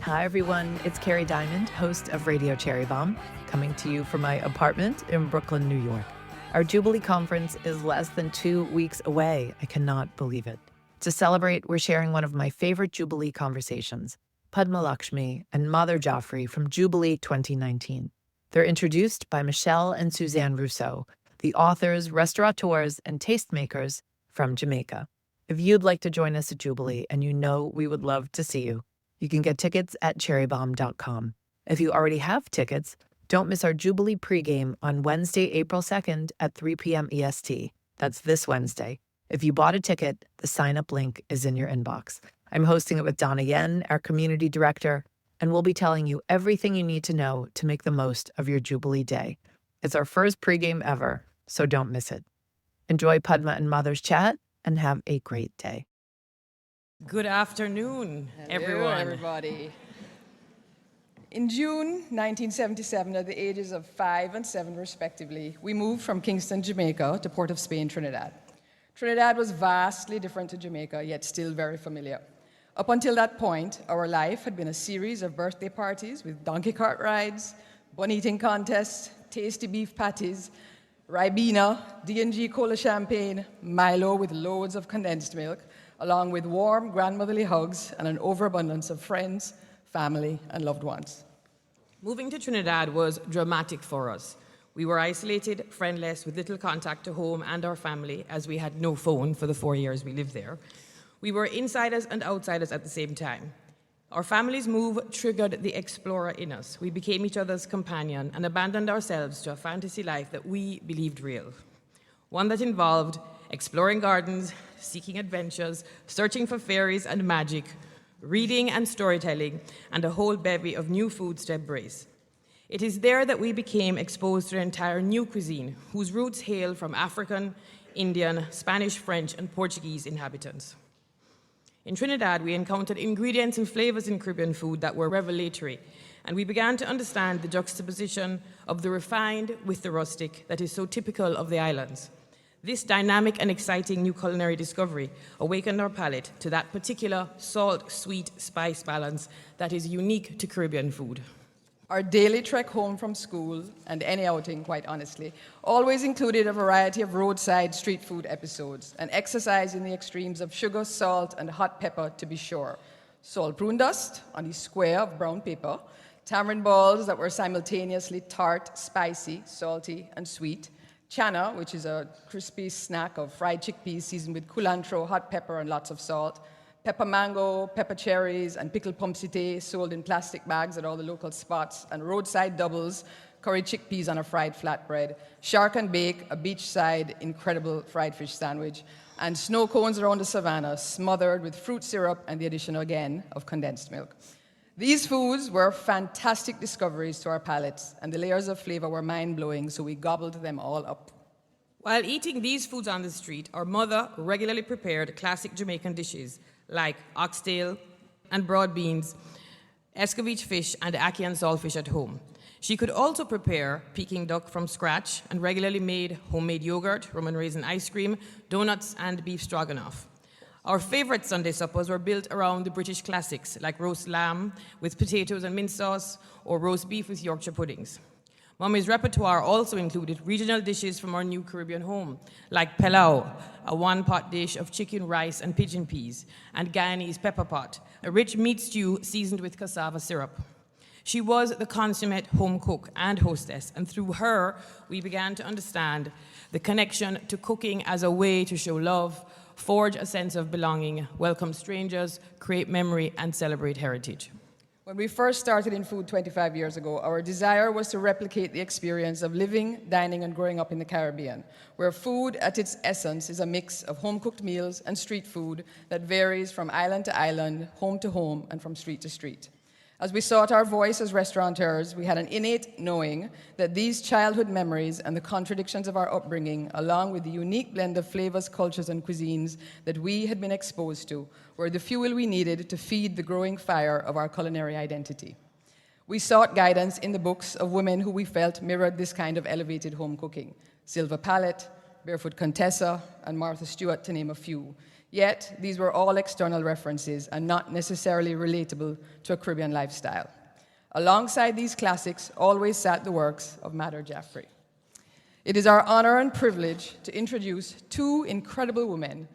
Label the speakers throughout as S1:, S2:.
S1: Hi, everyone. It's Carrie Diamond, host of Radio Cherry Bombe, coming to you from my apartment in Brooklyn, New York. Our Jubilee Conference is less than 2 weeks away. I cannot believe it. To celebrate, we're sharing one of my favorite Jubilee conversations, Padma Lakshmi and Madhur Jaffrey from Jubilee 2019. They're introduced by Michelle and Suzanne Rousseau, the authors, restaurateurs, and tastemakers from Jamaica. If you'd like to join us at Jubilee, and you know we would love to see you, you can get tickets at cherrybombe.com. If you already have tickets, don't miss our Jubilee pregame on Wednesday, April 2nd at 3 p.m. EST. That's this Wednesday. If you bought a ticket, the sign-up link is in your inbox. I'm hosting it with Donna Yen, our community director, and we'll be telling you everything you need to know to make the most of your Jubilee day. It's our first pregame ever, so don't miss it. Enjoy Padma and Madhur's chat, and have a great day.
S2: Good afternoon, everyone.
S3: Hello, everybody. In June 1977, at the ages of 5 and 7 respectively, we moved from Kingston, Jamaica to Port of Spain, Trinidad. Trinidad was vastly different to Jamaica, yet still very familiar. Up until that point, our life had been a series of birthday parties with donkey cart rides, bun eating contests, tasty beef patties, Ribena, D&G Cola Champagne, Milo with loads of condensed milk, along with warm grandmotherly hugs and an overabundance of friends, family, and loved ones.
S2: Moving to Trinidad was dramatic for us. We were isolated, friendless, with little contact to home and our family, as we had no phone for the 4 years we lived there. We were insiders and outsiders at the same time. Our family's move triggered the explorer in us. We became each other's companion and abandoned ourselves to a fantasy life that we believed real. One that involved exploring gardens, seeking adventures, searching for fairies and magic, reading and storytelling, and a whole bevy of new foods to embrace. It is there that we became exposed to an entire new cuisine, whose roots hail from African, Indian, Spanish, French, and Portuguese inhabitants. In Trinidad, we encountered ingredients and flavors in Caribbean food that were revelatory, and we began to understand the juxtaposition of the refined with the rustic that is so typical of the islands. This dynamic and exciting new culinary discovery awakened our palate to that particular salt-sweet-spice balance that is unique to Caribbean food.
S3: Our daily trek home from school, and any outing, quite honestly, always included a variety of roadside street food episodes, an exercise in the extremes of sugar, salt, and hot pepper, to be sure. Salt prune dust on the square of brown paper, tamarind balls that were simultaneously tart, spicy, salty, and sweet, chana, which is a crispy snack of fried chickpeas seasoned with culantro, hot pepper, and lots of salt, pepper mango, pepper cherries, and pickled pomsite sold in plastic bags at all the local spots, and roadside doubles, curried chickpeas on a fried flatbread, shark and bake, a beachside incredible fried fish sandwich, and snow cones around the savannah, smothered with fruit syrup and the addition, again, of condensed milk. These foods were fantastic discoveries to our palates, and the layers of flavor were mind-blowing, so we gobbled them all up.
S2: While eating these foods on the street, our mother regularly prepared classic Jamaican dishes like oxtail and broad beans, escovitch fish, and ackee and saltfish at home. She could also prepare Peking duck from scratch and regularly made homemade yogurt, rum and raisin ice cream, donuts, and beef stroganoff. Our favorite Sunday suppers were built around the British classics like roast lamb with potatoes and mint sauce or roast beef with Yorkshire puddings. Mommy's repertoire also included regional dishes from our new Caribbean home, like pilau, a one-pot dish of chicken, rice, and pigeon peas, and Guyanese pepper pot, a rich meat stew seasoned with cassava syrup. She was the consummate home cook and hostess, and through her, we began to understand the connection to cooking as a way to show love, forge a sense of belonging, welcome strangers, create memory, and celebrate heritage.
S3: When we first started in food 25 years ago, our desire was to replicate the experience of living, dining, and growing up in the Caribbean, where food at its essence is a mix of home-cooked meals and street food that varies from island to island, home to home, and from street to street. As we sought our voice as restaurateurs, we had an innate knowing that these childhood memories and the contradictions of our upbringing, along with the unique blend of flavors, cultures, and cuisines that we had been exposed to, were the fuel we needed to feed the growing fire of our culinary identity. We sought guidance in the books of women who we felt mirrored this kind of elevated home cooking: Sylva Pallet, Barefoot Contessa, and Martha Stewart, to name a few. Yet, these were all external references and not necessarily relatable to a Caribbean lifestyle. Alongside these classics always sat the works of Madhur Jaffrey. It is our honor and privilege to introduce two incredible women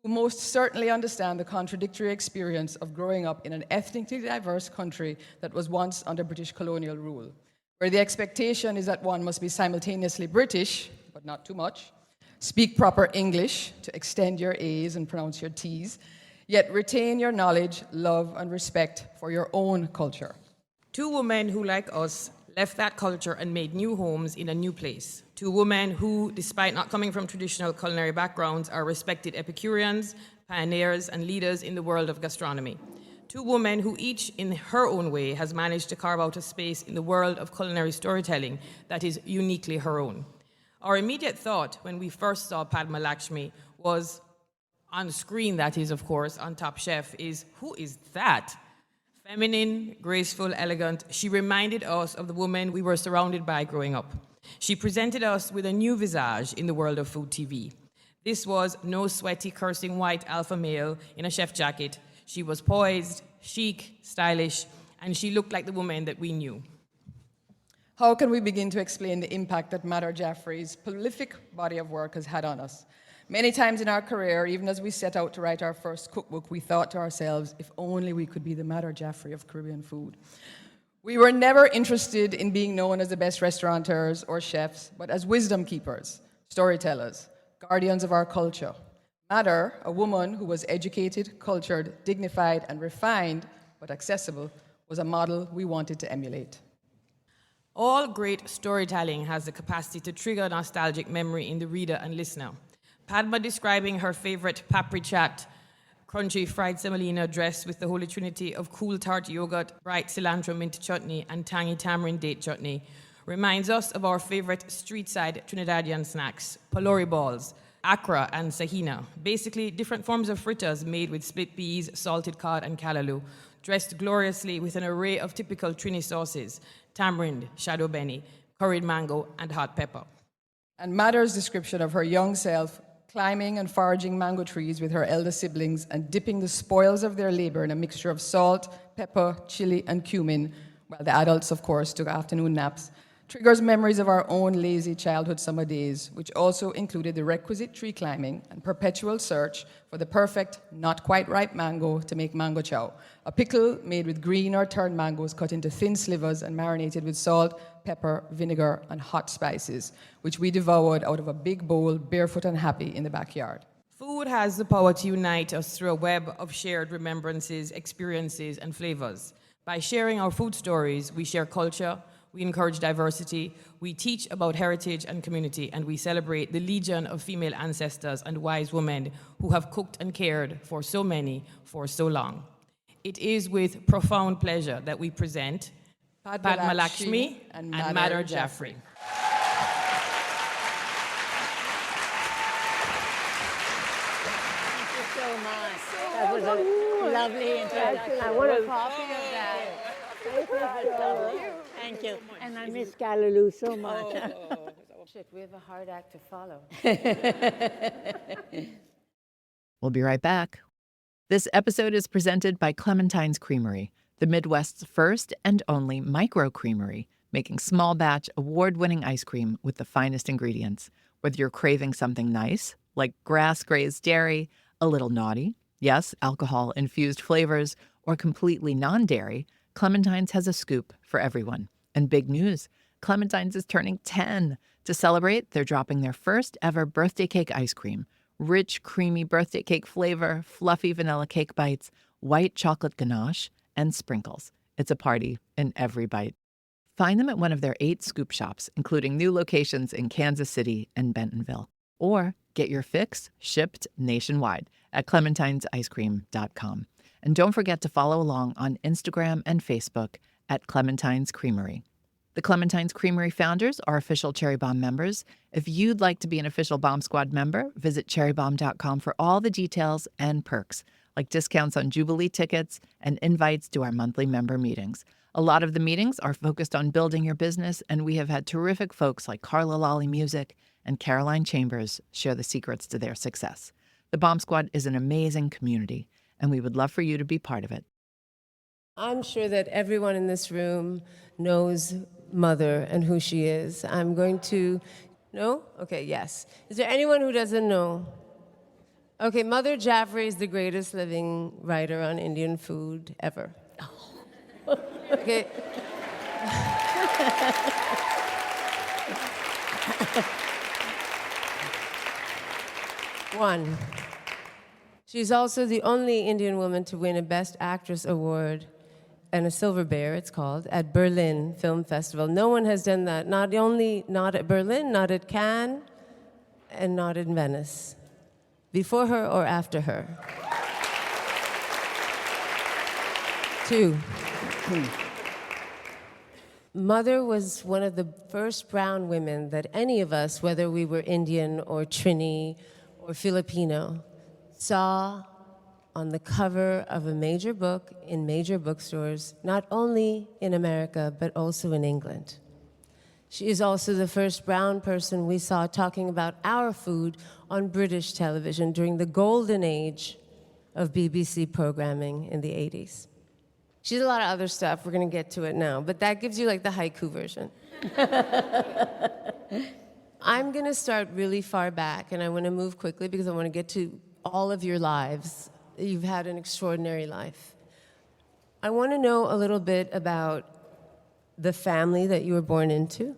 S3: who most certainly understand the contradictory experience of growing up in an ethnically diverse country that was once under British colonial rule, where the expectation is that one must be simultaneously British, but not too much, speak proper English to extend your A's and pronounce your T's, yet retain your knowledge, love, and respect for your own culture.
S2: Two women who, like us, left that culture and made new homes in a new place. Two women who, despite not coming from traditional culinary backgrounds, are respected Epicureans, pioneers, and leaders in the world of gastronomy. Two women who each, in her own way, has managed to carve out a space in the world of culinary storytelling that is uniquely her own. Our immediate thought when we first saw Padma Lakshmi was, on screen that is, of course, on Top Chef, is, who is that? Feminine, graceful, elegant, she reminded us of the woman we were surrounded by growing up. She presented us with a new visage in the world of food TV. This was no sweaty, cursing white alpha male in a chef jacket. She was poised, chic, stylish, and she looked like the woman that we knew.
S3: How can we begin to explain the impact that Madhur Jaffrey's prolific body of work has had on us? Many times in our career, even as we set out to write our first cookbook, we thought to ourselves, if only we could be the Madhur Jaffrey of Caribbean food. We were never interested in being known as the best restaurateurs or chefs, but as wisdom keepers, storytellers, guardians of our culture. Madhur, a woman who was educated, cultured, dignified, and refined, but accessible, was a model we wanted to emulate.
S2: All great storytelling has the capacity to trigger nostalgic memory in the reader and listener. Padma describing her favorite papri chat, crunchy fried semolina dressed with the holy trinity of cool tart yogurt, bright cilantro mint chutney, and tangy tamarind date chutney, reminds us of our favorite street-side Trinidadian snacks, palori balls, akra, and sahina, basically different forms of fritters made with split peas, salted cod, and callaloo, dressed gloriously with an array of typical Trini sauces, tamarind, shadow benny, curried mango, and hot pepper.
S3: And Madhur's description of her young self climbing and foraging mango trees with her elder siblings and dipping the spoils of their labor in a mixture of salt, pepper, chili, and cumin, while the adults, of course, took afternoon naps, triggers memories of our own lazy childhood summer days, which also included the requisite tree climbing and perpetual search for the perfect, not quite ripe mango to make mango chow, a pickle made with green or turned mangoes cut into thin slivers and marinated with salt, pepper, vinegar, and hot spices, which we devoured out of a big bowl, barefoot and happy, in the backyard.
S2: Food has the power to unite us through a web of shared remembrances, experiences, and flavors. By sharing our food stories, we share culture, we encourage diversity, we teach about heritage and community, and we celebrate the legion of female ancestors and wise women who have cooked and cared for so many for so long. It is with profound pleasure that we present Padma Lakshmi and Madhur Jaffrey.
S4: Thank you so much. That was a lovely introduction. I want a copy of that. Thank you so much. Thank you. And I miss Callaloo so much.
S5: Shit, we have a hard act to follow.
S1: We'll be right back. This episode is presented by Clementine's Creamery, the Midwest's first and only micro creamery, making small batch, award-winning ice cream with the finest ingredients. Whether you're craving something nice, like grass-grazed dairy, a little naughty, yes, alcohol-infused flavors, or completely non-dairy, Clementine's has a scoop for everyone. And big news, Clementine's is turning 10. To celebrate, they're dropping their first ever birthday cake ice cream. Rich, creamy birthday cake flavor, fluffy vanilla cake bites, white chocolate ganache, and sprinkles. It's a party in every bite. Find them at one of their 8 scoop shops, including new locations in Kansas City and Bentonville. Or get your fix shipped nationwide at clementinesicecream.com. And don't forget to follow along on Instagram and Facebook at Clementine's Creamery. The Clementine's Creamery founders are official Cherry Bombe members. If you'd like to be an official Bombe Squad member, visit cherrybombe.com for all the details and perks, like discounts on Jubilee tickets and invites to our monthly member meetings. A lot of the meetings are focused on building your business, and we have had terrific folks like Carla Lolly Music and Caroline Chambers share the secrets to their success. The Bomb Squad is an amazing community, and we would love for you to be part of it.
S6: I'm sure that everyone in this room knows Mother and who she is. I'm going to... No? Okay, yes. Is there anyone who doesn't know? Okay, Madhur Jaffrey is the greatest living writer on Indian food ever. Okay. One. She's also the only Indian woman to win a Best Actress award and a Silver Bear, it's called, at Berlin Film Festival. No one has done that, not at Berlin, not at Cannes, and not in Venice. Before her or after her? Two. Mother was one of the first brown women that any of us, whether we were Indian or Trini or Filipino, saw on the cover of a major book in major bookstores, not only in America, but also in England. She is also the first brown person we saw talking about our food on British television during the golden age of BBC programming in the 80s. She did a lot of other stuff. We're going to get to it now, but that gives you like the haiku version. I'm going to start really far back, and I want to move quickly because I want to get to all of your lives. You've had an extraordinary life. I want to know a little bit about the family that you were born into.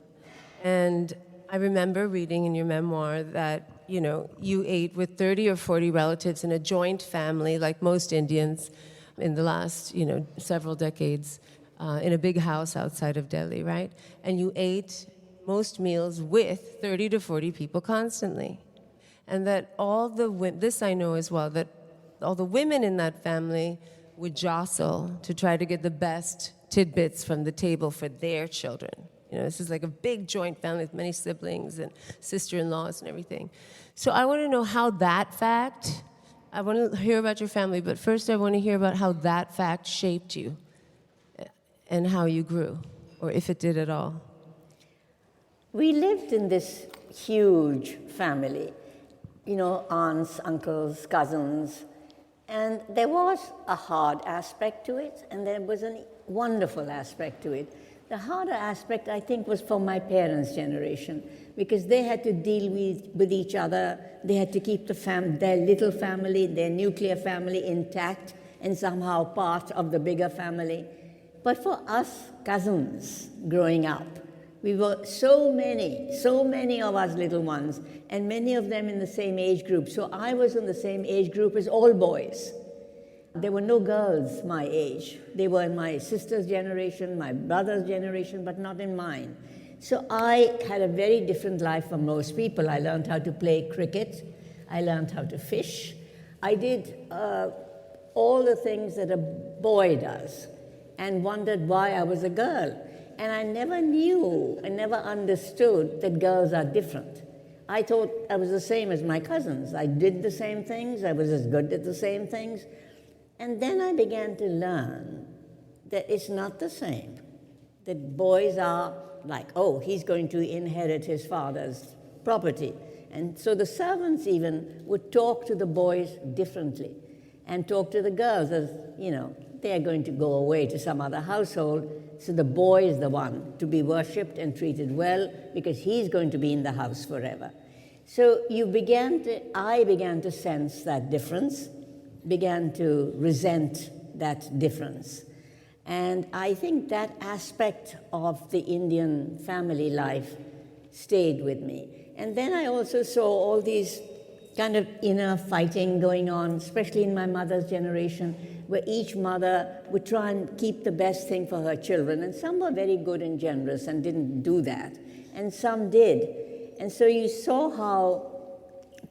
S6: And I remember reading in your memoir that, you ate with 30 or 40 relatives in a joint family, like most Indians in the last, several decades, in a big house outside of Delhi, right? And you ate most meals with 30 to 40 people constantly. And that this I know as well, that all the women in that family would jostle to try to get the best tidbits from the table for their children. This is like a big joint family with many siblings and sister-in-laws and everything. So I want to know how that fact, I want to hear about your family, but first I want to hear about how that fact shaped you and how you grew, or if it did at all.
S4: We lived in this huge family, aunts, uncles, cousins, and there was a hard aspect to it, and there was a wonderful aspect to it. The harder aspect, I think, was for my parents' generation, because they had to deal with each other. They had to keep their little family, their nuclear family intact and somehow part of the bigger family. But for us cousins growing up, we were so many of us little ones, and many of them in the same age group. So I was in the same age group as all boys. There were no girls my age. They were in my sister's generation, my brother's generation, but not in mine. So I had a very different life from most people. I learned how to play cricket. I learned how to fish. I did all the things that a boy does, and wondered why I was a girl. And I never knew, I never understood that girls are different. I thought I was the same as my cousins. I did the same things. I was as good at the same things. And then I began to learn that it's not the same. That boys are like, oh, he's going to inherit his father's property. And so the servants even would talk to the boys differently and talk to the girls as, they're going to go away to some other household. So the boy is the one to be worshipped and treated well because he's going to be in the house forever. So I began to sense that difference, began to resent that difference. And I think that aspect of the Indian family life stayed with me. And then I also saw all these kind of inner fighting going on, especially in my mother's generation, where each mother would try and keep the best thing for her children. And some were very good and generous and didn't do that. And some did. And so you saw how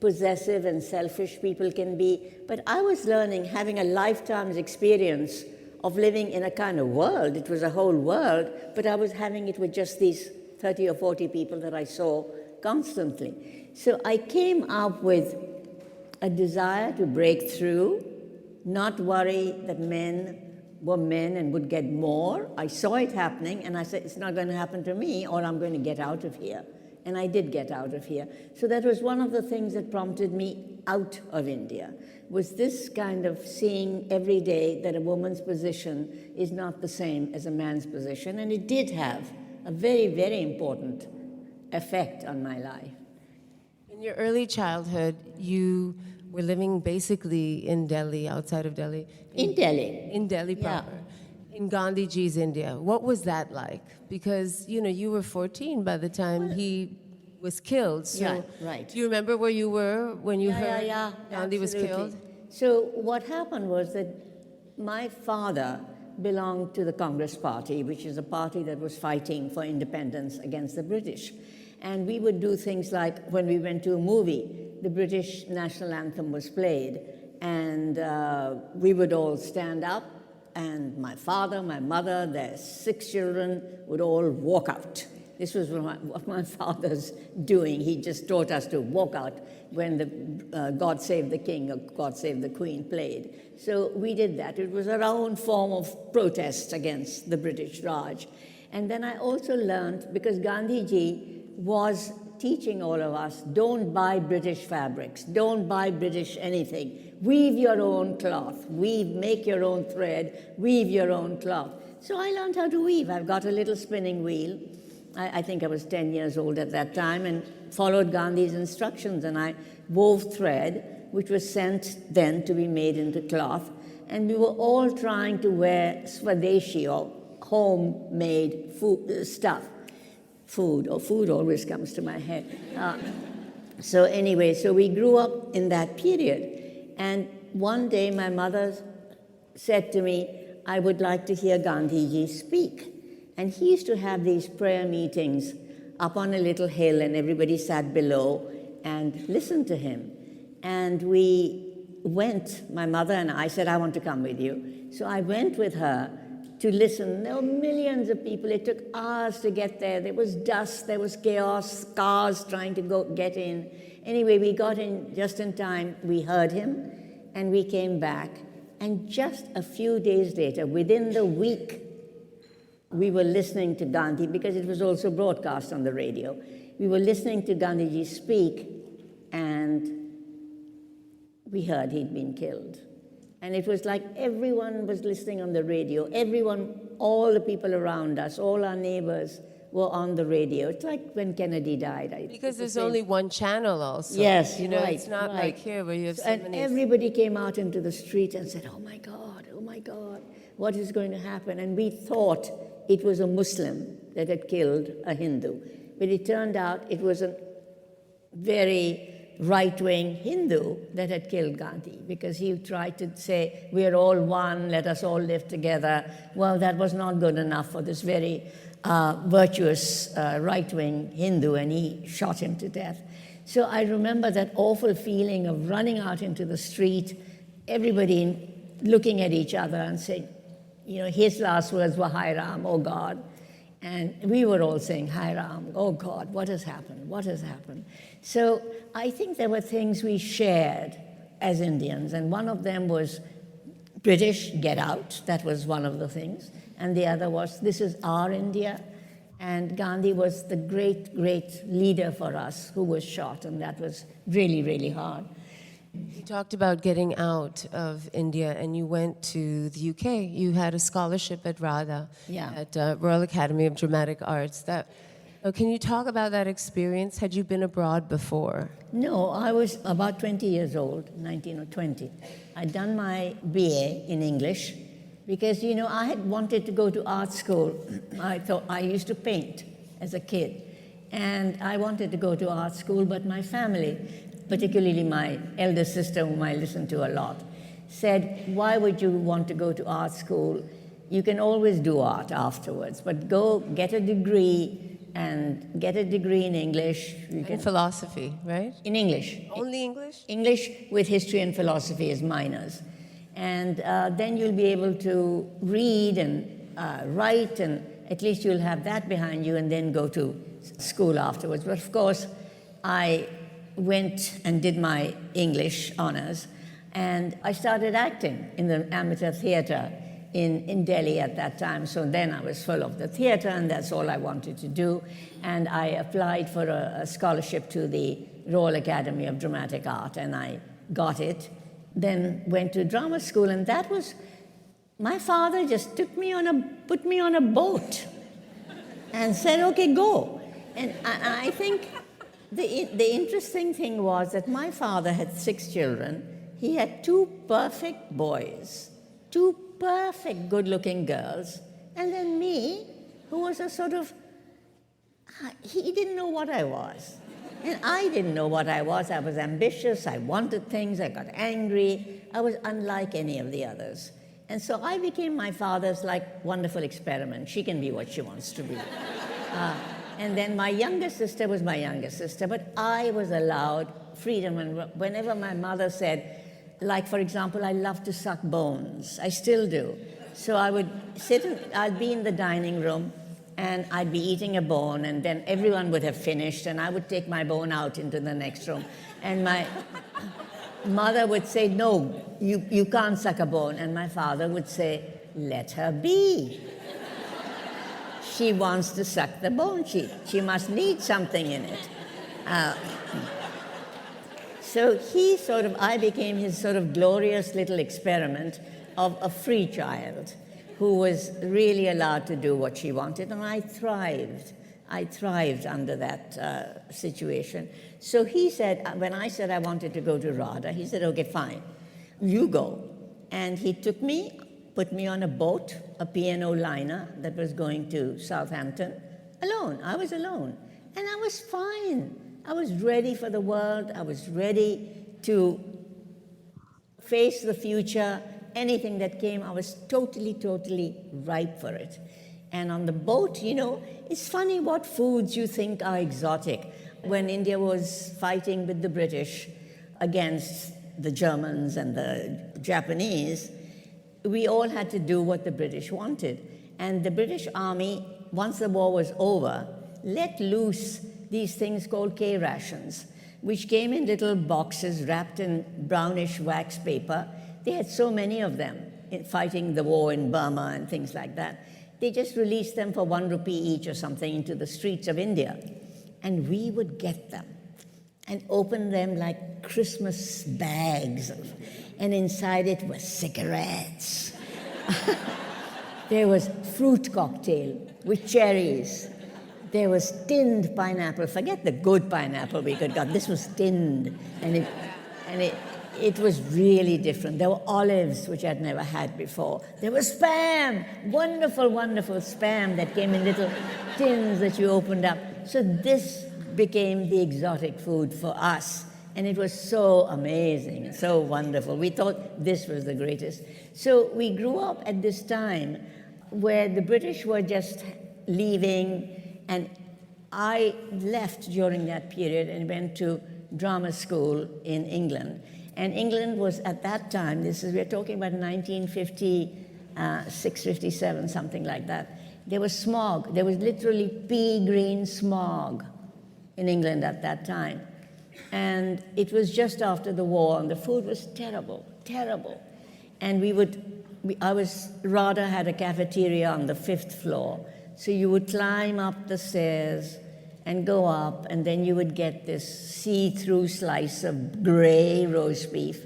S4: possessive and selfish people can be. But I was learning, having a lifetime's experience of living in a kind of world. It was a whole world, but I was having it with just these 30 or 40 people that I saw constantly. So I came up with a desire to break through, not worry that men were men and would get more. I saw it happening, and I said, it's not going to happen to me, or I'm going to get out of here And I did get out of here. So that was one of the things that prompted me out of India, was this kind of seeing every day that a woman's position is not the same as a man's position. And it did have a very, very important effect on my life.
S6: In your early childhood, you were living basically in Delhi, outside of Delhi.
S4: In Delhi.
S6: In Delhi proper. In Gandhiji's India. What was that like? Because, you were 14 by the time he was killed. So
S4: right.
S6: Do you remember where you were when you heard Gandhi was
S4: absolutely.
S6: killed?
S4: So what happened was that my father belonged to the Congress Party, which is a party that was fighting for independence against the British. And we would do things like, when we went to a movie, the British national anthem was played, and we would all stand up, and my father, my mother, their 6 children would all walk out. This was what my father's doing. He just taught us to walk out when the God Save the King or God Save the Queen played. So we did that. It was our own form of protest against the British Raj. And then I also learned, because Gandhiji was teaching all of us, don't buy British fabrics, don't buy British anything. Weave your own cloth, make your own thread, weave your own cloth. So I learned how to weave. I've got a little spinning wheel. I think I was 10 years old at that time, and followed Gandhi's instructions, and I wove thread, which was sent then to be made into cloth. And we were all trying to wear Swadeshi, or homemade stuff. Food always comes to my head. So anyway, so we grew up in that period. And one day my mother said to me, I would like to hear Gandhiji speak. And he used to have these prayer meetings up on a little hill, and everybody sat below and listened to him. And we went, my mother and I said, I want to come with you. So I went with her to listen. There were millions of people. It took hours to get there. There was dust, there was chaos, cars trying to get in. Anyway, we got in just in time. We heard him, and we came back. And just a few days later, within the week, we were listening to Gandhi, because it was also broadcast on the radio. We were listening to Gandhiji speak, and we heard he'd been killed. And it was like everyone was listening on the radio. Everyone, all the people around us, all our neighbors were on the radio. It's like when Kennedy died.
S6: Because there's only one channel also.
S4: Yes,
S6: right, it's not like here where you have so
S4: and
S6: many.
S4: Everybody came out into the street and said, oh my God, what is going to happen? And we thought it was a Muslim that had killed a Hindu. But it turned out it was a very right-wing Hindu that had killed Gandhi, because he tried to say, we are all one, let us all live together. Well, that was not good enough for this very virtuous right-wing Hindu, and he shot him to death. So I remember that awful feeling of running out into the street, everybody looking at each other and saying, his last words were, Hai Ram, oh God. And we were all saying, Hai Ram, oh God, what has happened? What has happened? So I think there were things we shared as Indians, and one of them was British, get out. That was one of the things. And the other was, this is our India. And Gandhi was the great, great leader for us who was shot, and that was really, really hard.
S6: You talked about getting out of India, and you went to the UK. You had a scholarship at RADA, at Royal Academy of Dramatic Arts. Can you talk about that experience? Had you been abroad before?
S4: No, I was about 20 years old, 19 or 20. I'd done my BA in English because, I had wanted to go to art school. I thought I used to paint as a kid, and I wanted to go to art school, but my family, particularly my elder sister, whom I listened to a lot, said, why would you want to go to art school? You can always do art afterwards, but go get a degree and get a degree in English.
S6: In philosophy, right?
S4: In English.
S6: Only English?
S4: English with history and philosophy as minors. And then you'll be able to read and write, and at least you'll have that behind you, and then go to school afterwards. But of course, I went and did my English honors, and I started acting in the amateur theater in Delhi at that time. So then I was full of the theater, and that's all I wanted to do. And I applied for a scholarship to the Royal Academy of Dramatic Art, and I got it. Then went to drama school, and that was, my father just put me on a boat and said, okay, go. And I think the interesting thing was that my father had 6 children. He had 2 perfect boys, 2 perfect good-looking girls, and then me, who was a sort of, he didn't know what I was. And I didn't know what I was. I was ambitious, I wanted things, I got angry. I was unlike any of the others. And so I became my father's wonderful experiment. She can be what she wants to be. And then my younger sister was my younger sister, but I was allowed freedom. And whenever my mother said, for example, I love to suck bones. I still do. So I would I'd be in the dining room, and I'd be eating a bone, and then everyone would have finished, and I would take my bone out into the next room. And my mother would say, no, you can't suck a bone. And my father would say, let her be. She wants to suck the bone. She must need something in it. So I became his sort of glorious little experiment of a free child who was really allowed to do what she wanted, and I thrived. I thrived under that situation. So he said, when I said I wanted to go to RADA, he said, okay, fine, you go. And he took me, put me on a boat, a P&O liner that was going to Southampton, alone. I was alone. And I was fine. I was ready for the world. I was ready to face the future. Anything that came, I was totally, totally ripe for it. And on the boat, it's funny what foods you think are exotic. When India was fighting with the British against the Germans and the Japanese, we all had to do what the British wanted. And the British Army, once the war was over, let loose these things called K rations, which came in little boxes wrapped in brownish wax paper. They had so many of them in fighting the war in Burma and things like that. They just released them for 1 rupee each or something into the streets of India. And we would get them and open them like Christmas bags. And inside it was cigarettes. There was fruit cocktail with cherries. There was tinned pineapple. Forget the good pineapple we could get. This was tinned. And it was really different. There were olives, which I'd never had before. There was Spam, wonderful, wonderful Spam that came in little tins that you opened up. So this became the exotic food for us. And it was so amazing and so wonderful. We thought this was the greatest. So we grew up at this time where the British were just leaving, and I left during that period and went to drama school in England. And England was, at that time, we're talking about 1956, 57, something like that. There was smog. There was literally pea green smog in England at that time. And it was just after the war, and the food was terrible, terrible. And RADA had a cafeteria on the 5th floor. So you would climb up the stairs and go up, and then you would get this see-through slice of gray roast beef,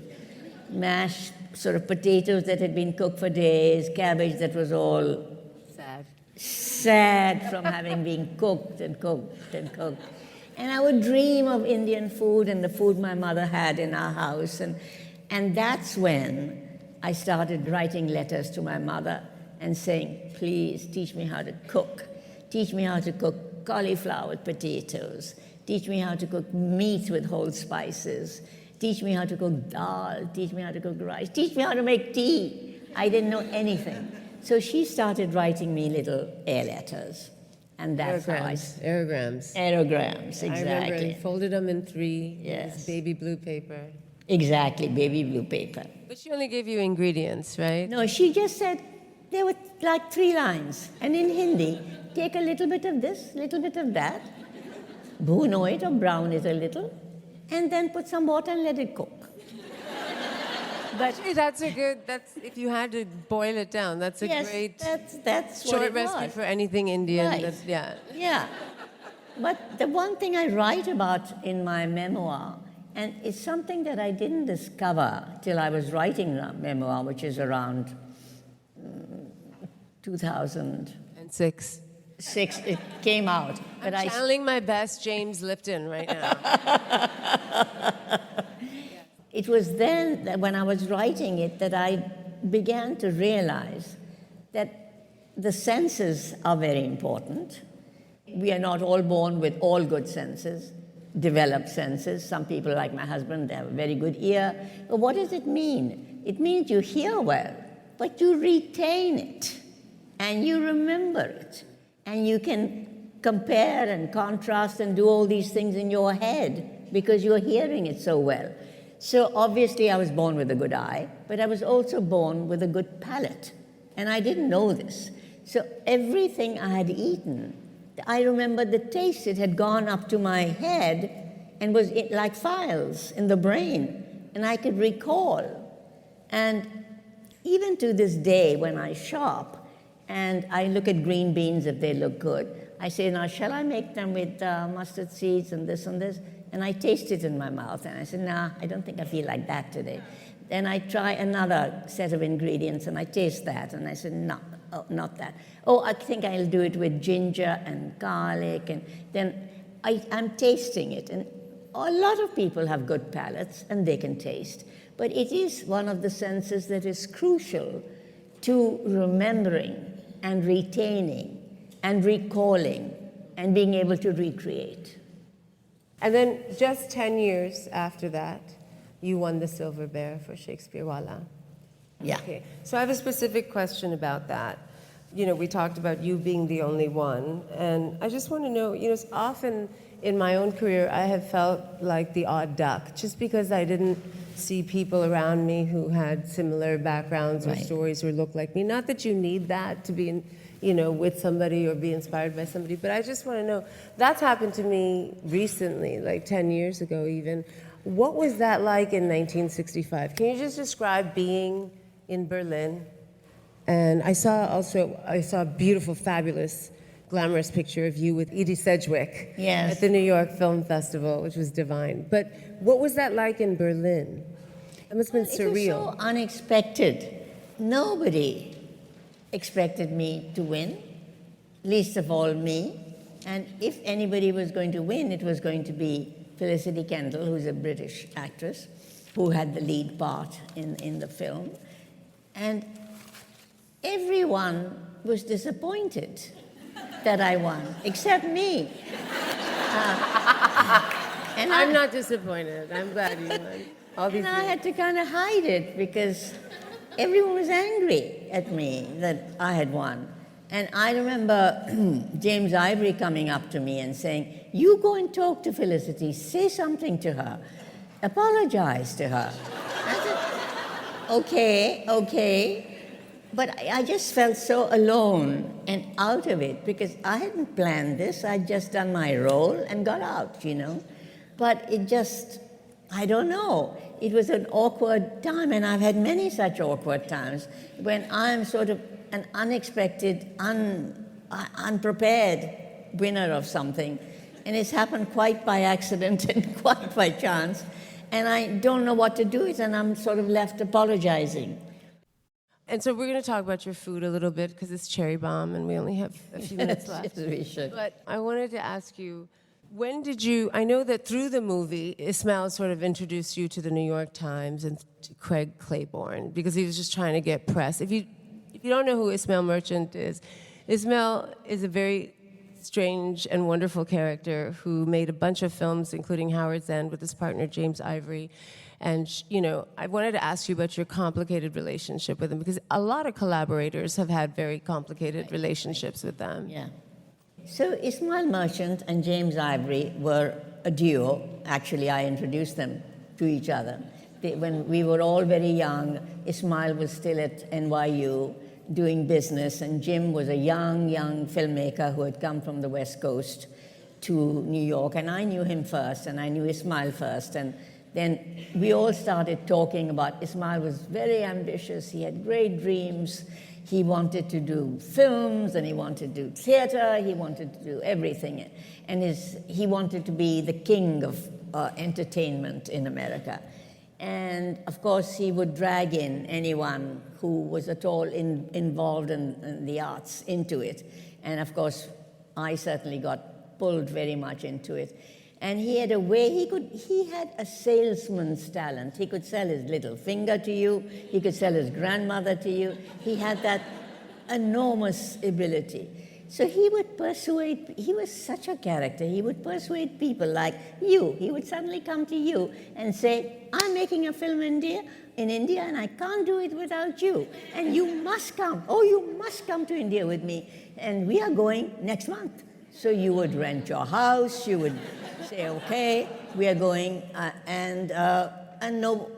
S4: mashed sort of potatoes that had been cooked for days, cabbage that was all sad from having been cooked and cooked and cooked. And I would dream of Indian food and the food my mother had in our house. And that's when I started writing letters to my mother and saying, please teach me how to cook. Teach me how to cook cauliflower with potatoes. Teach me how to cook meat with whole spices. Teach me how to cook dal. Teach me how to cook rice. Teach me how to make tea. I didn't know anything. So she started writing me little air letters. And that's
S6: Aerograms.
S4: Aerograms, exactly.
S6: I remember, and folded them in 3.
S4: Yes.
S6: This baby blue paper.
S4: Exactly, baby blue paper.
S6: But she only gave you ingredients, right?
S4: No, she just said, there were like 3 lines. And in Hindi, take a little bit of this, little bit of that, bhuno it or brown it a little, and then put some water and let it cook.
S6: Actually, that's if you had to boil it down, that's a
S4: Yes,
S6: great
S4: that's what
S6: short
S4: it
S6: recipe
S4: was.
S6: for anything Indian.
S4: Right.
S6: Yeah.
S4: Yeah. But the one thing I write about in my memoir, and it's something that I didn't discover till I was writing the memoir, which is around 2006,
S6: And 6.
S4: it came out. But
S6: I'm channeling my best James Lipton right now.
S4: It was then that when I was writing it that I began to realize that the senses are very important. We are not all born with all good senses, developed senses. Some people, like my husband, they have a very good ear. But what does it mean? It means you hear well, but you retain it, and you remember it, and you can compare and contrast and do all these things in your head because you're hearing it so well. So obviously I was born with a good eye, but I was also born with a good palate, and I didn't know this. So everything I had eaten, I remember the taste. It had gone up to my head and was like files in the brain, and I could recall. And even to this day, when I shop and I look at green beans, if they look good, I say, now, shall I make them with mustard seeds and this and this? And I taste it in my mouth, and I said, nah, I don't think I feel like that today. Then I try another set of ingredients, and I taste that, and I said, no, oh, not that. Oh, I think I'll do it with ginger and garlic, and then I'm tasting it. And a lot of people have good palates, and they can taste. But it is one of the senses that is crucial to remembering and retaining and recalling and being able to recreate.
S6: And then just 10 years after that, you won the Silver Bear for Shakespeare Wala.
S4: Yeah.
S6: Okay. So I have a specific question about that. You know, we talked about you being the only one, and I just want to know, you know, often in my own career, I have felt like the odd duck, just because I didn't see people around me who had similar backgrounds or
S4: Right.
S6: stories or looked like me. Not that you need that to be in, you know, with somebody or be inspired by somebody, but I just want to know, that's happened to me recently, like 10 years ago even. What was that like in 1965? Can you just describe being in Berlin? And I saw a beautiful, fabulous, glamorous picture of you with Edie Sedgwick
S4: Yes.
S6: at the New York Film Festival, which was divine. But what was that like in Berlin? It must have been surreal.
S4: It was so unexpected. Nobody expected me to win, least of all me. And if anybody was going to win, it was going to be Felicity Kendall, who's a British actress, who had the lead part in the film. And everyone was disappointed that I won, except me. And
S6: I'm not disappointed. I'm glad you won. All these
S4: And I had to kind of hide it because everyone was angry at me that I had won. And I remember James Ivory coming up to me and saying, you go and talk to Felicity, say something to her, apologize to her. I said, okay. But I just felt so alone and out of it because I hadn't planned this. I'd just done my role and got out, you know. But it just, I don't know. It was an awkward time, and I've had many such awkward times when I'm sort of an unexpected, unprepared winner of something. And it's happened quite by accident and quite by chance. And I don't know what to do with it, and I'm sort of left apologizing.
S6: And so we're going to talk about your food a little bit because it's Cherry Bombe and we only have a few minutes left.
S4: Yes, we should.
S6: But I wanted to ask you, when did you, I know that through the movie, Ismail sort of introduced you to the New York Times and to Craig Claiborne because he was just trying to get press. If you don't know who Ismail Merchant is, Ismail is a very strange and wonderful character who made a bunch of films, including Howard's End with his partner James Ivory. And, you know, I wanted to ask you about your complicated relationship with him because a lot of collaborators have had very complicated relationships with them.
S4: Yeah. So Ismail Merchant and James Ivory were a duo. Actually, I introduced them to each other. When we were all very young, Ismail was still at NYU doing business, and Jim was a young filmmaker who had come from the West Coast to New York. And I knew him first, and I knew Ismail first. And then we all started talking about Ismail was very ambitious. He had great dreams. He wanted to do films, and he wanted to do theater. He wanted to do everything. And he wanted to be the king of entertainment in America. And of course, he would drag in anyone who was at all involved in the arts into it. And of course, I certainly got pulled very much into it. And he had a way, he had a salesman's talent. He could sell his little finger to you. He could sell his grandmother to you. He had that enormous ability. So he would persuade, he was such a character. He would persuade people like you. He would suddenly come to you and say, I'm making a film in India, and I can't do it without you. And you must come. Oh, you must come to India with me. And we are going next month. So you would rent your house, you would say, okay, we are going, and no,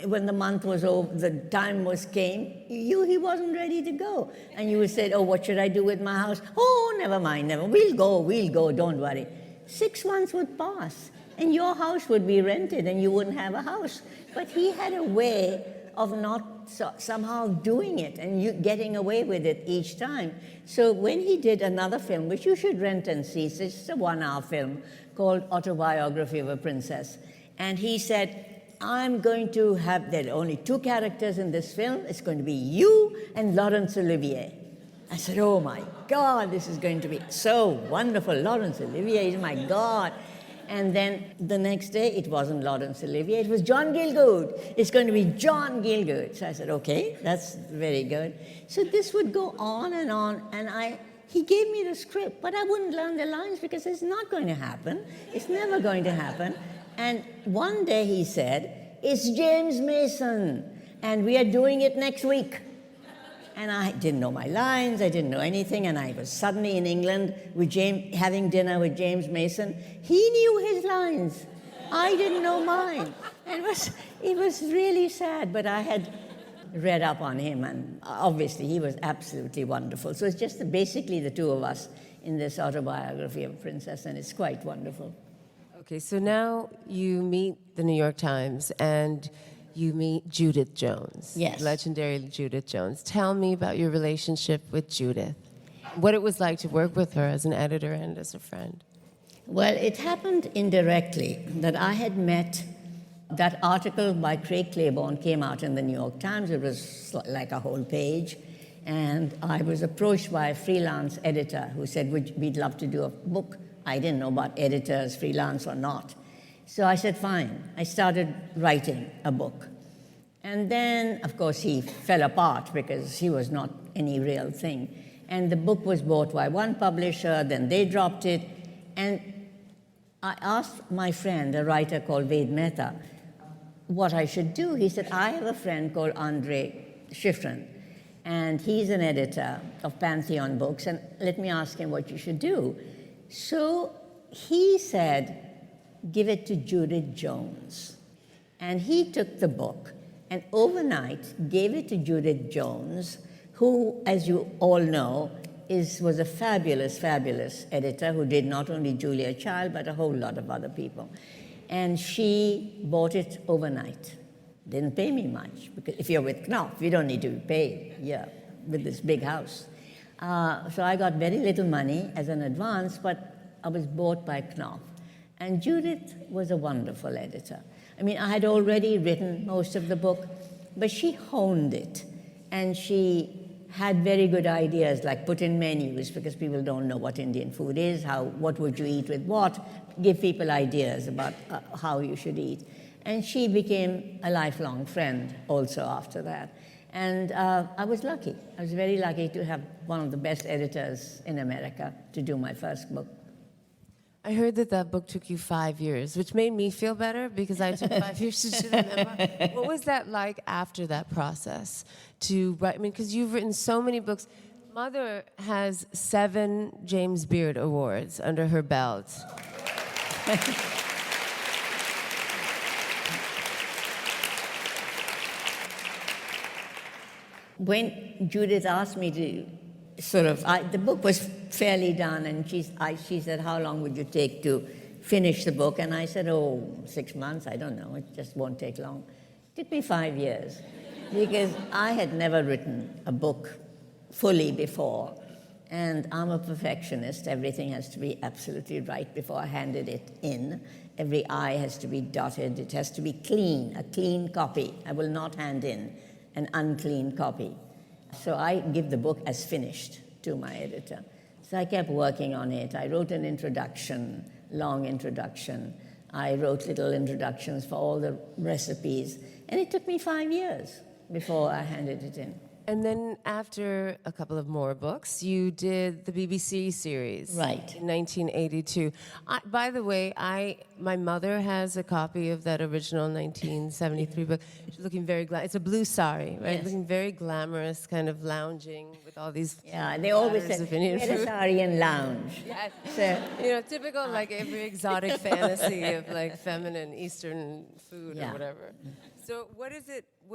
S4: when the month was over, the time came, he wasn't ready to go. And you would say, oh, what should I do with my house? Oh, never mind, we'll go, don't worry. 6 months would pass, and your house would be rented, and you wouldn't have a house. But he had a way of not somehow doing it and you getting away with it each time. So when he did another film, which you should rent and see, it's just a 1-hour film called Autobiography of a Princess. And he said, I'm going to have, there are only 2 characters in this film. It's going to be you and Laurence Olivier. I said, oh my God, this is going to be so wonderful. Laurence Olivier is my God. And then the next day, it wasn't Laurence Olivier, it was John Gielgud. It's going to be John Gielgud. So I said, okay, that's very good. So this would go on, and he gave me the script, but I wouldn't learn the lines because it's not going to happen. It's never going to happen. And one day he said, it's James Mason, and we are doing it next week. And I didn't know my lines, I didn't know anything, and I was suddenly in England with having dinner with James Mason. He knew his lines. I didn't know mine. And it was really sad, but I had read up on him, and obviously he was absolutely wonderful. So it's just basically the 2 of us in this Autobiography of a Princess, and it's quite wonderful.
S6: Okay, so now you meet the New York Times, and you meet Judith Jones.
S4: Yes.
S6: Legendary Judith Jones. Tell me about your relationship with Judith. What it was like to work with her as an editor and as a friend.
S4: Well, it happened indirectly that I had met, that article by Craig Claiborne came out in the New York Times. It was like a whole page. And I was approached by a freelance editor who said, we'd love to do a book. I didn't know about editors, freelance or not. So I said, fine. I started writing a book. And then, of course, he fell apart because he was not any real thing. And the book was bought by one publisher, then they dropped it. And I asked my friend, a writer called Ved Mehta, what I should do. He said, I have a friend called Andre Schifrin, and he's an editor of Pantheon Books, and let me ask him what you should do. So he said, give it to Judith Jones. And he took the book and overnight gave it to Judith Jones, who, as you all know, was a fabulous, fabulous editor who did not only Julia Child, but a whole lot of other people. And she bought it overnight. Didn't pay me much, because if you're with Knopf, you don't need to be paid, with this big house. So I got very little money as an advance, but I was bought by Knopf. And Judith was a wonderful editor. I mean, I had already written most of the book, but she honed it. And she had very good ideas, like put in menus, because people don't know what Indian food is, what would you eat with what, give people ideas about how you should eat. And she became a lifelong friend also after that. And I was lucky. I was very lucky to have one of the best editors in America to do my first book.
S6: I heard that book took you 5 years, which made me feel better because I took 5 years to do the memoir. What was that like after that process to write? I mean, because you've written so many books. Mother has 7 James Beard Awards under her belt.
S4: When Judith asked me to the book was fairly done, and she said, how long would you take to finish the book. And I said, oh, 6 months, I don't know, it just won't take long. It took me 5 years because I had never written a book fully before. And I'm a perfectionist. Everything has to be absolutely right before I handed it in. Every I has to be dotted. It has to be clean, a clean copy. I will not hand in an unclean copy. So I give the book as finished to my editor. So I kept working on it. I wrote an introduction, long introduction. I wrote little introductions for all the recipes. And it took me 5 years before I handed it in.
S6: And then after a couple of more books, you did the BBC series.
S4: Right.
S6: In 1982. By the way, my mother has a copy of that original 1973 book. She's looking very it's a blue sari, right?
S4: Yes.
S6: Looking very glamorous, kind of lounging with all these
S4: Yeah, they always
S6: platters
S4: said,
S6: of Indian
S4: wear a
S6: food.
S4: sari and lounge.
S6: Yes.
S4: So,
S6: You know, typical like every exotic fantasy of like feminine Eastern food
S4: Yeah.
S6: or whatever. So what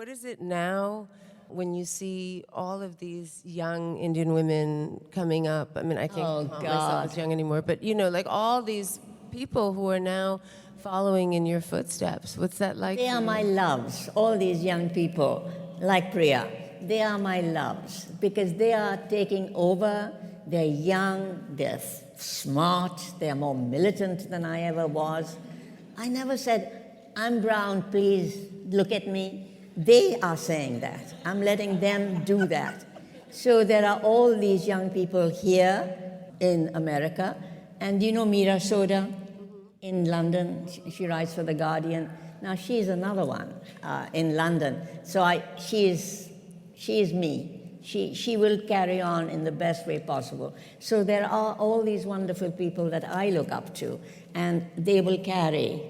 S6: is it now when you see all of these young Indian women coming up? I mean, I can't
S4: Oh,
S6: call myself
S4: God.
S6: as young anymore, but you know, like all these people who are now following in your footsteps. What's that like?
S4: they
S6: for
S4: are
S6: you?
S4: my loves, all these young people, like Priya. They are my loves because they are taking over. They're young, they're smart, they're more militant than I ever was. I never said, I'm brown, please look at me. They are saying that. I'm letting them do that. So there are all these young people here in America. And you know Meera Soda in London? She writes for The Guardian. Now she's another one in London. So she is me. She will carry on in the best way possible. So there are all these wonderful people that I look up to, and they will carry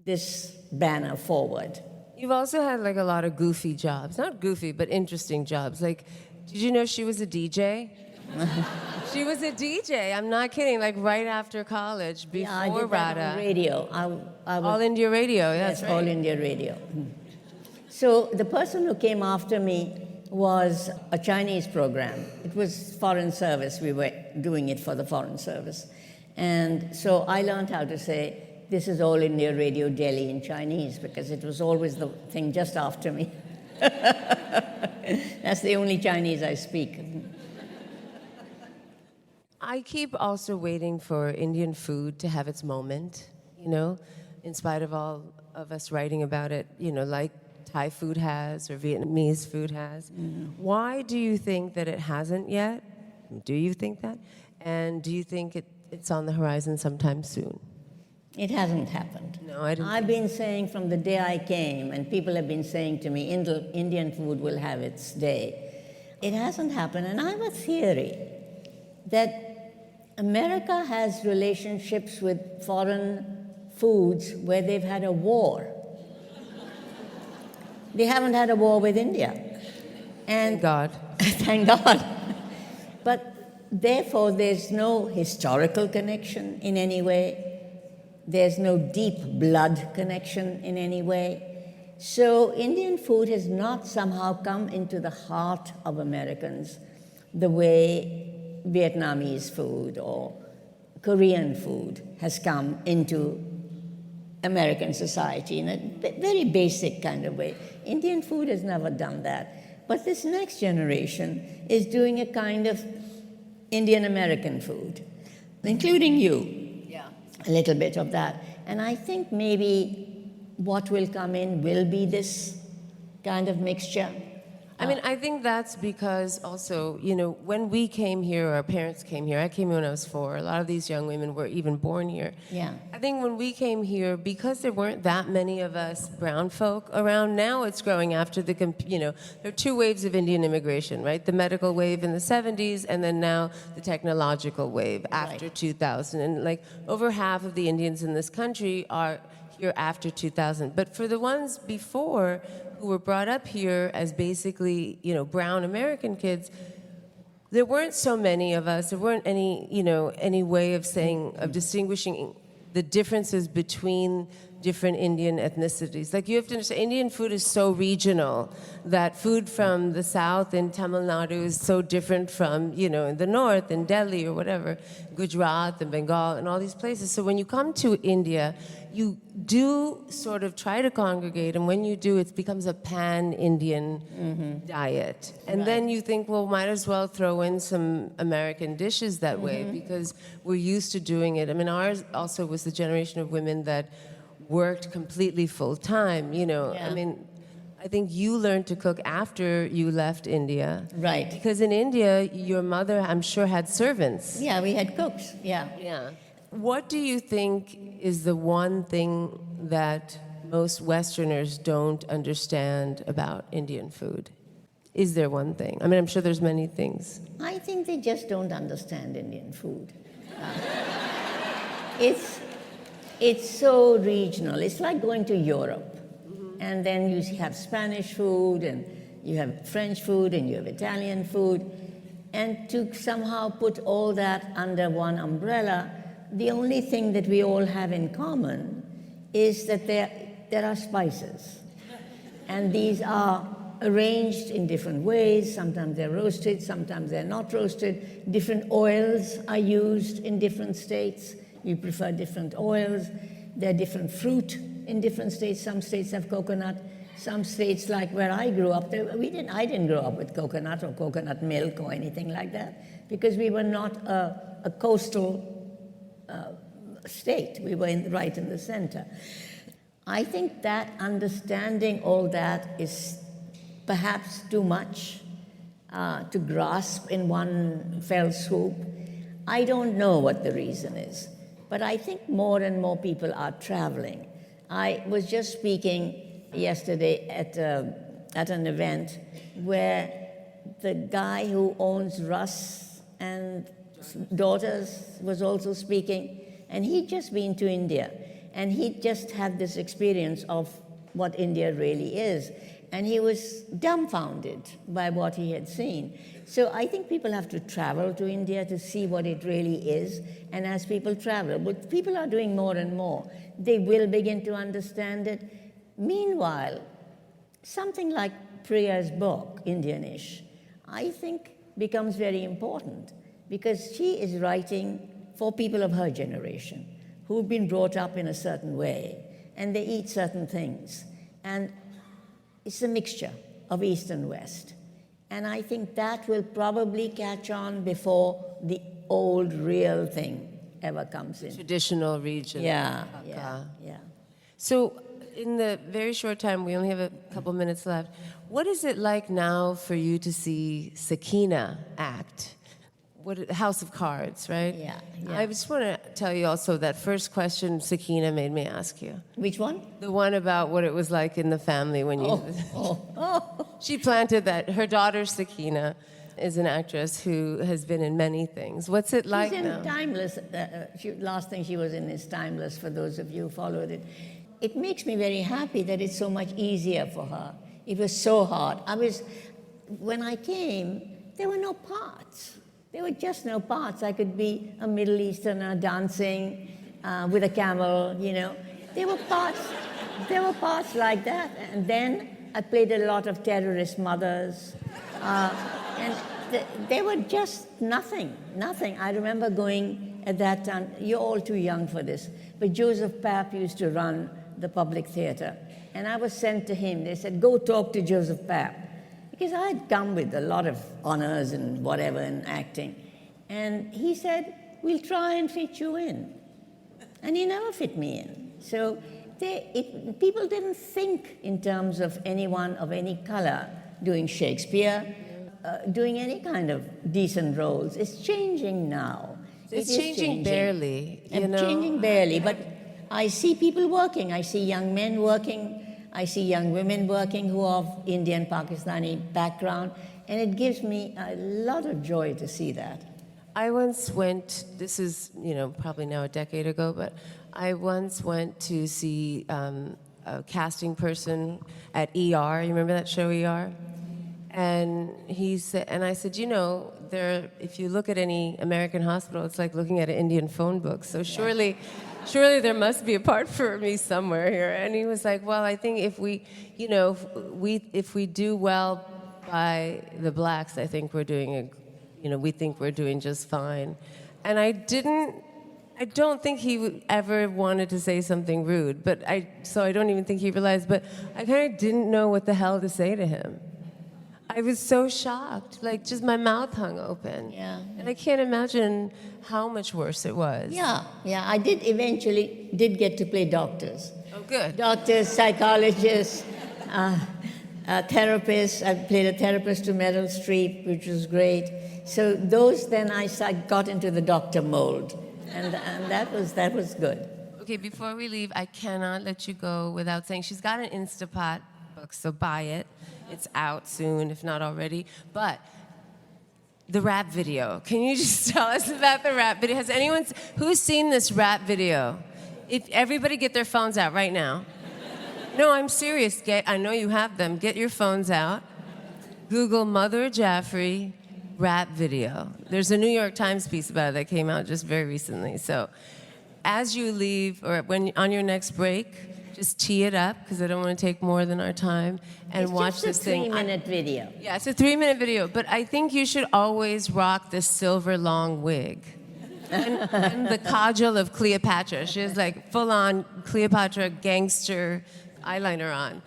S4: this banner forward.
S6: You've also had like a lot of goofy jobs. Not goofy, but interesting jobs. Like, did you know she was a DJ? She was a DJ. I'm not kidding. Like right after college, before
S4: Yeah, I did that
S6: RADA.
S4: on radio. I was,
S6: All India Radio. Yeah,
S4: yes,
S6: that's right.
S4: All India Radio. So the person who came after me was a Chinese program. It was Foreign Service. We were doing it for the Foreign Service. And so I learned how to say, this is All India Radio Delhi in Chinese, because it was always the thing just after me. That's the only Chinese I speak.
S6: I keep also waiting for Indian food to have its moment, you know, in spite of all of us writing about it, you know, like Thai food has or Vietnamese food has. Why do you think that it hasn't yet? Do you think that? And do you think it's on the horizon sometime soon?
S4: It hasn't happened.
S6: No, I didn't
S4: I've been saying from the day I came, and people have been saying to me, Indian food will have its day. It hasn't happened, and I have a theory that America has relationships with foreign foods where they've had a war. They haven't had a war with India. And
S6: Thank God.
S4: Thank God. But therefore, there's no historical connection in any way. There's no deep blood connection in any way. So Indian food has not somehow come into the heart of Americans the way Vietnamese food or Korean food has come into American society in a very basic kind of way. Indian food has never done that. But this next generation is doing a kind of Indian American food, including you. A little bit of that. And I think maybe what will come in will be this kind of mixture.
S6: I mean, I think that's because also, you know, when we came here, our parents came here, I came here when I was 4, a lot of these young women were even born here.
S4: Yeah.
S6: I think when we came here, because there weren't that many of us brown folk around, now it's growing after you know, there are 2 waves of Indian immigration, right? The medical wave in the 70s, and then now the technological wave after 2000. And like over half of the Indians in this country are here after 2000. But for the ones before, who were brought up here as basically, you know, brown American kids, there weren't so many of us. There weren't any, you know, any way of saying, of distinguishing the differences between different Indian ethnicities. Like, you have to understand, Indian food is so regional that food from the south in Tamil Nadu is so different from, in the north, in Delhi or whatever, Gujarat and Bengal and all these places. So when you come to India, you do sort of try to congregate, and when you do, it becomes a pan-Indian diet. And then you think, well, might as well throw in some American dishes that way, because we're used to doing it. I mean, ours also was the generation of women that worked completely full-time,
S4: Yeah.
S6: I mean, I think you learned to cook after you left India.
S4: Right.
S6: Because in India, your mother, I'm sure, had servants.
S4: Yeah, we had cooks, yeah.
S6: Yeah. What do you think is the one thing that most Westerners don't understand about Indian food? Is there one thing? I mean, I'm sure there's many things.
S4: I think they just don't understand Indian food. It's so regional. It's like going to Europe. And then you have Spanish food, and you have French food, and you have Italian food. And to somehow put all that under one umbrella, the only thing that we all have in common is that there are spices. And these are arranged in different ways. Sometimes they're roasted, sometimes they're not roasted. Different oils are used in different states. We prefer different oils. There are different fruit in different states. Some states have coconut. Some states, like where I grew up, I didn't grow up with coconut or coconut milk or anything like that, because we were not a coastal state. We were right in the center. I think that understanding all that is perhaps too much to grasp in one fell swoop. I don't know what the reason is, but I think more and more people are traveling. I was just speaking yesterday at an event where the guy who owns Russ and Daughters was also speaking, and he'd just been to India, and he just had this experience of what India really is, and he was dumbfounded by what he had seen. So I think people have to travel to India to see what it really is, and as people travel, but people are doing more and more, they will begin to understand it. Meanwhile, something like Priya's book, Indianish, I think becomes very important, because she is writing for people of her generation who've been brought up in a certain way, and they eat certain things. And it's a mixture of East and West. And I think that will probably catch on before the old real thing ever comes in.
S6: Traditional region.
S4: Yeah.
S6: So in the very short time, we only have a couple minutes left, what is it like now for you to see Sakina act? House of Cards, right?
S4: Yeah.
S6: I just want to tell you also that first question Sakina made me ask you.
S4: Which one?
S6: The one about what it was like in the family when you... She planted that. Her daughter, Sakina, is an actress who has been in many things. What's it like now?
S4: She's in Timeless. Last thing she was in is Timeless, for those of you who followed it. It makes me very happy that it's so much easier for her. It was so hard. When I came, there were no parts. There were just no parts. I could be a Middle Easterner dancing with a camel, There were parts like that. And then I played a lot of terrorist mothers. And they were just nothing. I remember going at that time, you're all too young for this, but Joseph Papp used to run the public theater. And I was sent to him. They said, go talk to Joseph Papp. Because I had come with a lot of honors and whatever in acting. And he said, we'll try and fit you in. And he never fit me in. So people didn't think in terms of anyone of any color doing Shakespeare, doing any kind of decent roles. It's changing now.
S6: It's changing barely,
S4: Changing barely, but I see people working. I see young men working. I see young women working who are of Indian, Pakistani background, and it gives me a lot of joy to see that.
S6: I once went, this is, probably now a decade ago, but I once went to see a casting person at ER. You remember that show, ER? And he said, and I said, if you look at any American hospital, it's like looking at an Indian phone book. So surely there must be a part for me somewhere here. And he was like, well, I think if we do well by the blacks, I think we think we're doing just fine. And I don't think he ever wanted to say something rude, so I don't even think he realized, but I kind of didn't know what the hell to say to him. I was so shocked, like just my mouth hung open.
S4: Yeah.
S6: And I can't imagine how much worse it was.
S4: Yeah. I eventually did get to play doctors.
S6: Oh, good.
S4: Doctors, psychologists, therapists. I played a therapist to Meryl Streep, which was great. So then I got into the doctor mold, and that was good.
S6: Okay, before we leave, I cannot let you go without saying she's got an Instapot book, so buy it. It's out soon, if not already. But the rap video. Can you just tell us about the rap video? Who's seen this rap video? If everybody get their phones out right now. No, I'm serious. I know you have them. Get your phones out. Google Madhur Jaffrey rap video. There's a New York Times piece about it that came out just very recently. So as you leave, or on your next break, just tee it up, because I don't want to take more than our time, and watch this thing.
S4: It's just a 3-minute video.
S6: Yeah, it's a 3-minute video, but I think you should always rock the silver long wig. And the kajal of Cleopatra. She has like full-on Cleopatra gangster eyeliner on.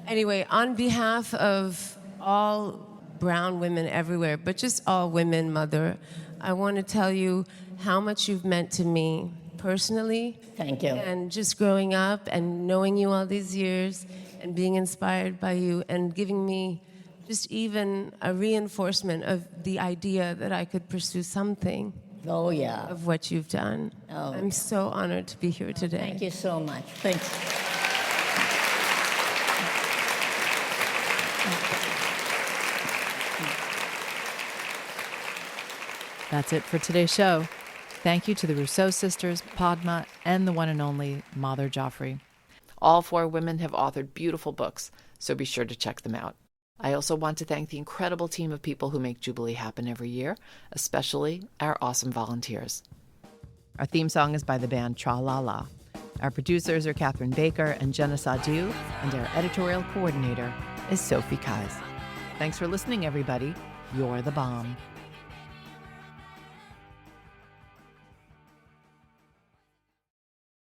S6: Anyway, on behalf of all brown women everywhere, but just all women, Madhur, I want to tell you how much you've meant to me personally.
S4: Thank you.
S6: And just growing up and knowing you all these years and being inspired by you and giving me just even a reinforcement of the idea that I could pursue something of what you've done.
S4: Oh,
S6: I'm so honored to be here today.
S4: Thank you so much. Thanks.
S1: That's it for today's show. Thank you to the Rousseau sisters, Padma, and the one and only Madhur Jaffrey. All 4 women have authored beautiful books, so be sure to check them out. I also want to thank the incredible team of people who make Jubilee happen every year, especially our awesome volunteers. Our theme song is by the band Tra La La. Our producers are Catherine Baker and Jenna Sadu, and our editorial coordinator is Sophie Kais. Thanks for listening, everybody. You're the bomb.